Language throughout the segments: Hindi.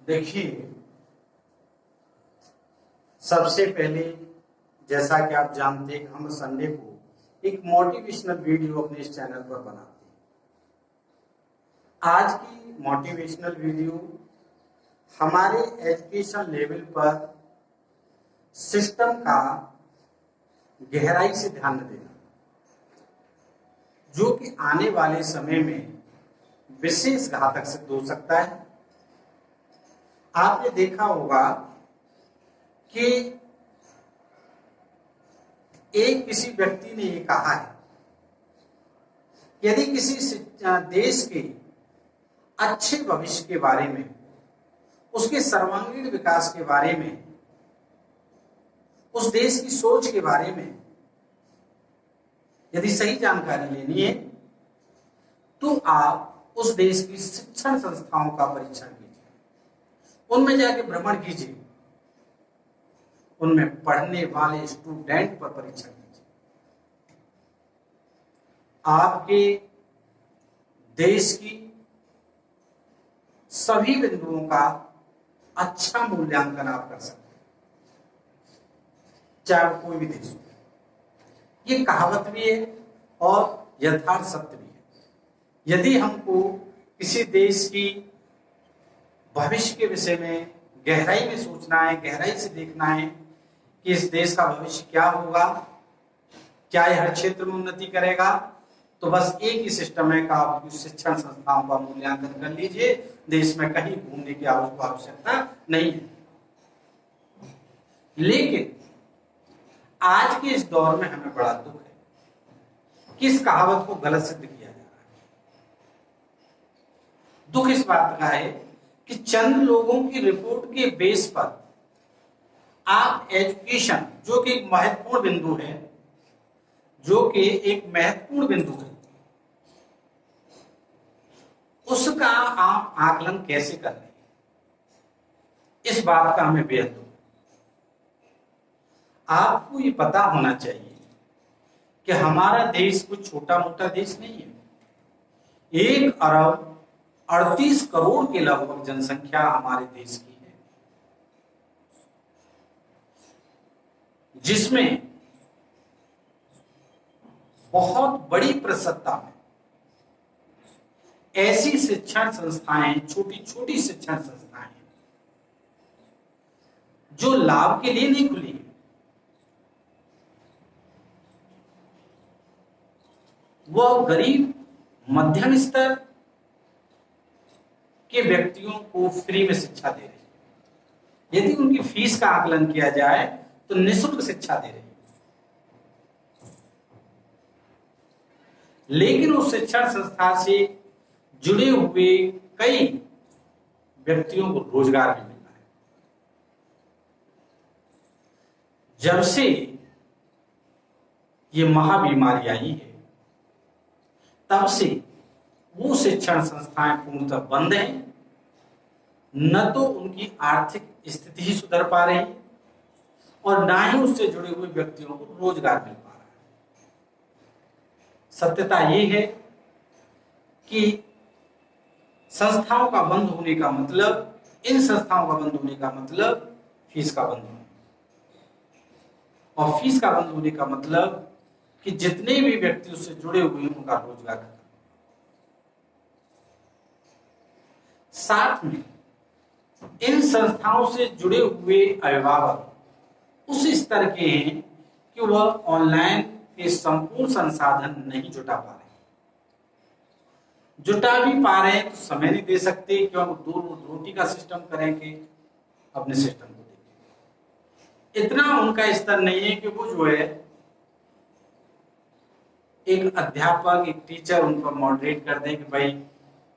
देखिए, सबसे पहले जैसा कि आप जानते हैं हम संडे को एक मोटिवेशनल वीडियो अपने इस चैनल पर बनाते हैं। आज की मोटिवेशनल वीडियो हमारे एजुकेशन लेवल पर सिस्टम का गहराई से ध्यान देना, जो कि आने वाले समय में विशेष घातक सिद्ध हो सकता है। आपने देखा होगा कि एक किसी व्यक्ति ने ये कहा है, यदि किसी देश के अच्छे भविष्य के बारे में, उसके सर्वांगीण विकास के बारे में, उस देश की सोच के बारे में यदि सही जानकारी लेनी है तो आप उस देश की शिक्षण संस्थाओं का परीक्षण कीजिए, उनमें जाके भ्रमण कीजिए, उनमें पढ़ने वाले स्टूडेंट पर परीक्षण कीजिए। आपके देश की सभी बिंदुओं का अच्छा मूल्यांकन आप कर सकते हैं, चाहे वो कोई भी देश हो। ये कहावत भी है और यथार्थ सत्य भी है। यदि हमको किसी देश की भविष्य के विषय में गहराई में सोचना है, गहराई से देखना है कि इस देश का भविष्य क्या होगा, क्या यह हर क्षेत्र में उन्नति करेगा, तो बस एक ही सिस्टम है कि आप शिक्षण संस्थाओं का मूल्यांकन कर लीजिए। देश में कहीं घूमने की आवश्यकता नहीं है। लेकिन आज के इस दौर में हमें बड़ा दुख है कि इस कहावत को गलत सिद्ध किया जा रहा है। दुख इस बात का है कि चंद लोगों की रिपोर्ट के बेस पर आप एजुकेशन, जो कि एक महत्वपूर्ण बिंदु है, उसका आप आकलन कैसे कर रहे हैं, इस बात का हमें बेहद दुख। आपको ये पता होना चाहिए कि हमारा देश कुछ छोटा मोटा देश नहीं है। 1 अरब 38 करोड़ के लगभग जनसंख्या हमारे देश की है, जिसमें बहुत बड़ी प्रतिशतता में ऐसी शिक्षण संस्थाएं, छोटी छोटी शिक्षण संस्थाएं जो लाभ के लिए नहीं खुली है, वह गरीब मध्यम स्तर के व्यक्तियों को फ्री में शिक्षा दे रही है। यदि उनकी फीस का आकलन किया जाए तो निःशुल्क शिक्षा दे रही है। लेकिन उस शिक्षण संस्था से जुड़े हुए कई व्यक्तियों को रोजगार भी मिल रहा है। जब से ये महाबीमारी आई है, तब से वो शिक्षण संस्थाएं पूर्णतः बंद हैं। न तो उनकी आर्थिक स्थिति ही सुधर पा रही और ना ही उससे जुड़े हुए व्यक्तियों को रोजगार मिल पा रहा है। सत्यता ये है कि संस्थाओं का बंद होने का मतलब, इन संस्थाओं का बंद होने का मतलब फीस का बंद होना, और फीस का बंद होने का मतलब कि जितने भी व्यक्ति उससे जुड़े हुए हैं उनका रोजगार खत्म। साथ में इन संस्थाओं से जुड़े हुए अभिभावक उस स्तर के हैं कि वह ऑनलाइन के संपूर्ण संसाधन नहीं जुटा पा रहे। जुटा भी पा रहे हैं तो समय नहीं दे सकते, क्योंकि दूर रोटी का सिस्टम करेंगे, अपने सिस्टम को देखेंगे। इतना उनका स्तर नहीं है कि वो जो है एक अध्यापक, एक टीचर उन पर मॉडरेट कर दें कि भाई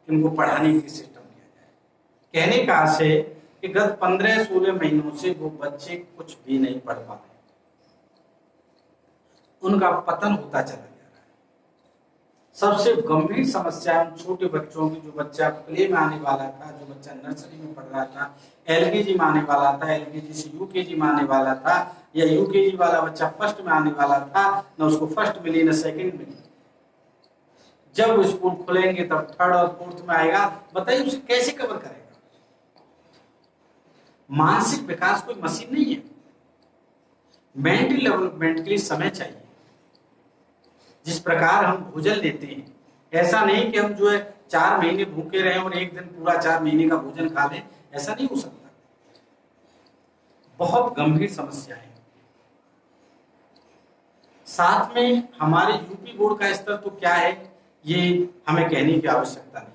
इनको पढ़ाने की सिस्टम किया जाए। कहने का आशय है कि गत 15-16 महीनों से वो बच्चे कुछ भी नहीं पढ़ पा रहे, उनका पतन होता चला जा रहा है। सबसे गंभीर समस्या उन छोटे बच्चों की, जो बच्चा प्ले में आने वाला था, जो बच्चा नर्सरी में पढ़ रहा था, एलकेजी में आने वाला था, एलकेजी से यूकेजी में आने वाला था, या यूकेजी वाला बच्चा फर्स्ट में आने वाला था, न उसको फर्स्ट मिली न सेकंड मिली। जब स्कूल खुलेंगे तब थर्ड और फोर्थ में आएगा, बताइए उसे कैसे कवर करेगा। मानसिक विकास कोई मशीन नहीं है। मेंटल डेवलपमेंट के लिए समय चाहिए। जिस प्रकार हम भोजन लेते हैं, ऐसा नहीं कि हम जो है 4 महीने भूखे रहें और एक दिन पूरा 4 महीने का भोजन खा लें, ऐसा नहीं हो सकता। बहुत गंभीर समस्या है। साथ में हमारे यूपी बोर्ड का स्तर तो क्या है, ये हमें कहने की आवश्यकता नहीं।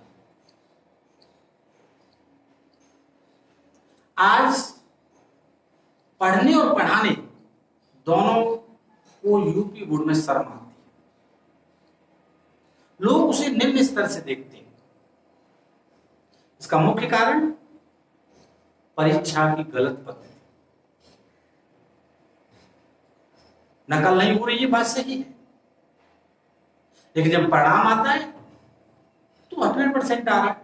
आज पढ़ने और पढ़ाने दोनों को यूपी बोर्ड में शर्म आती है। लोग उसे निम्न स्तर से देखते हैं। इसका मुख्य कारण परीक्षा की गलत पद्धति। नकल नहीं हो रही, ये बात सही है, लेकिन जब परिणाम आता है तो 100% आ रहा है।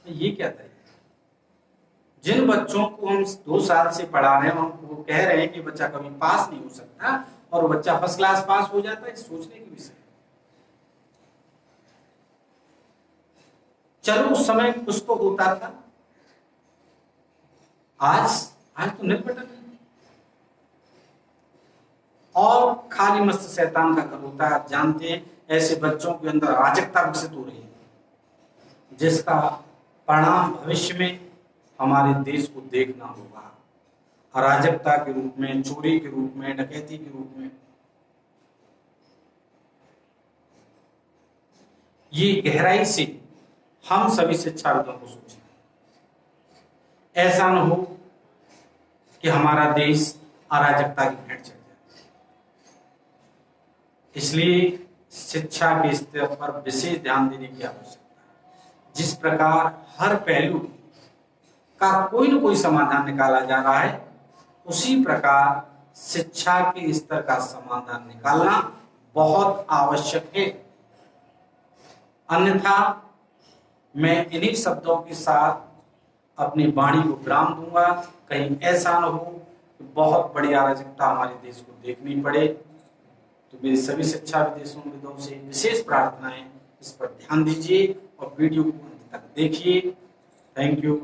तो ये क्या तरीका? जिन बच्चों को हम 2 साल से पढ़ा रहे हैं, वो कह रहे हैं कि बच्चा कभी पास नहीं हो सकता और बच्चा फर्स्ट क्लास पास हो जाता है, सोचने की विषय। चलो उस समय कुछ तो होता था, आज तो निपटन नहीं। और खाली मस्त शैतान का घर होता है। आप जानते हैं, ऐसे बच्चों के अंदर अराजकता विकसित हो रही है, जिसका परिणाम भविष्य में हमारे देश को देखना होगा। अराजकता के रूप में, चोरी के रूप में, डकैती के रूप में। ये गहराई से हम सभी शिक्षाविदों को सोचें। ऐसा न हो कि हमारा देश अराजकता की भेंट चढ़ जाए। इसलिए शिक्षा के स्तर पर विशेष ध्यान देने की आवश्यकता है। जिस प्रकार हर पहलू का कोई न कोई समाधान निकाला जा रहा है, उसी प्रकार शिक्षा के स्तर का समाधान निकालना बहुत आवश्यक है। अन्यथा मैं इन्हीं शब्दों के साथ अपनी वाणी को विराम दूंगा। कहीं ऐसा न हो कि बहुत बड़ी अराजकता हमारे देश को देखनी पड़े। तो मेरी सभी शिक्षाविदों से विशेष प्रार्थना है, इस पर ध्यान दीजिए और वीडियो को अंत तक देखिए। Thank you.